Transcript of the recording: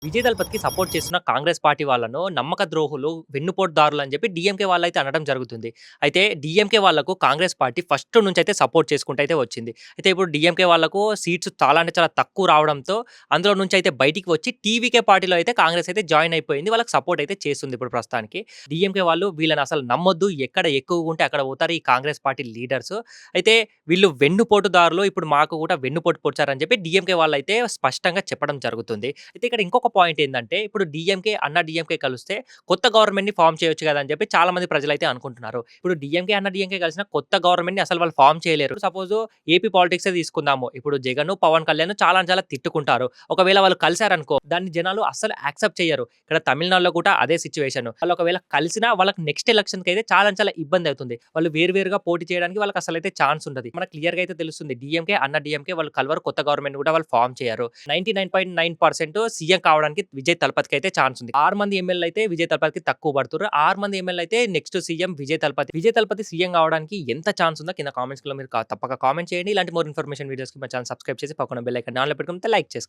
Vijay దళపతికి support చేస్తున్న Congress party వాళ్ళను నమ్మక ద్రోహులు, వెన్నుపోటుదారులు అని చెప్పి డీఎంకే వాళ్ళైతే అనడం జరుగుతుంది. అయితే డీఎంకే వాళ్ళకు కాంగ్రెస్ పార్టీ ఫస్ట్ నుంచయితే సపోర్ట్ చేసుకుంటూ అయితే వచ్చింది. అయితే ఇప్పుడు డీఎంకే వాళ్ళకు సీట్స్ చాలా అంటే చాలా తక్కువ రావడంతో అందులో నుంచి అయితే బయటికి వచ్చి టీవీకే పార్టీలో అయితే కాంగ్రెస్ అయితే జాయిన్ అయిపోయింది. వాళ్ళకి సపోర్ట్ అయితే చేస్తుంది ఇప్పుడు ప్రస్తుతానికి. డీఎంకే వాళ్ళు వీళ్ళని అసలు నమ్మొద్దు. ఎక్కడ ఎక్కువగా ఉంటే అక్కడ పోతారు ఈ కాంగ్రెస్ పార్టీ లీడర్స్. అయితే వీళ్ళు వెన్నుపోటుదారులు ఇప్పుడు మాకు కూడా వెన్నుపోటు పొడిచారని చెప్పి డీఎంకే వాళ్ళైతే స్పష్టంగా చెప్పడం జరుగుతుంది. అయితే ఇక్కడ ఇంకొక పాయింట్ ఏందంటే, ఇప్పుడు డీఎంకే, అన్నా డీఎంకే కలిస్తే కొత్త గవర్నమెంట్‌ని ఫార్మ్ చేయొచ్చు గదా! అని చెప్పి చాలా మంది ప్రజలైతే అనుకుంటున్నారు. ఇప్పుడు డీఎంకే, అన్నా డీఎంకే కలిసిన కొత్త గవర్నమెంట్‌ని అసలు వాళ్ళు ఫార్మ్ చేయలేరు. సపోజ్ ఏపీ పాలిటిక్సే తీసుకుందాము. ఇప్పుడు జగన్, పవన్ కళ్యాణ్ చాలా అంటే చాలా తిట్టుకుంటారు. ఒకవేళ వాళ్ళు కలిసారనుకో, దాన్ని జనాలు అస్సలు యాక్సెప్ట్ చెయ్యరు. ఇక్కడ తమిళనాడులో కూడా అదే సిట్యుయేషన్. వాళ్ళు ఒకవేళ కలిసినా వాళ్ళకి నెక్స్ట్ ఎలక్షన్‌కైతే చాలా అంటే చాలా ఇబ్బంది అవుతుంది. వాళ్ళు వేరు వేరుగా పోటీ చేయడానికి వాళ్ళకి అసలైతే ఛాన్స్ ఉండదు. మనకు క్లియర్‌గా అయితే తెలుస్తుంది. డీఎంకే, అన్నా డీఎంకే వాళ్ళు కలవరు. కొత్త గవర్నమెంట్ కూడా వాళ్ళు ఫార్మ్ చేయరు. 99.9% సీఎం కావడానికి విజయ్ తలపతికి అయితే ఛాన్స్ ఉంది. 6 మంది ఎమ్మెల్యేలు అయితే విజయ్ తలపతికి తక్కువ పడుతుర్రు. 6 మంది ఎమ్మెల్యేలు అయితే next CM Vijay Thalapathy. Vijay Thalapathy CM కావడానికి ఎంత ఛాన్స్ ఉందో కింద కామెంట్స్‌లో మీరు తప్పక కామెంట్ చేయండి. ఇలాంటి మోర్ ఇన్ఫర్మేషన్ వీడియోస్‌కి మా ఛానెల్ సబ్స్క్రైబ్ చేసి పక్కన బెల్ ఐకాన్ ఆన్‌లో పెట్టుకుంటే లైక్ చేసుకోండి.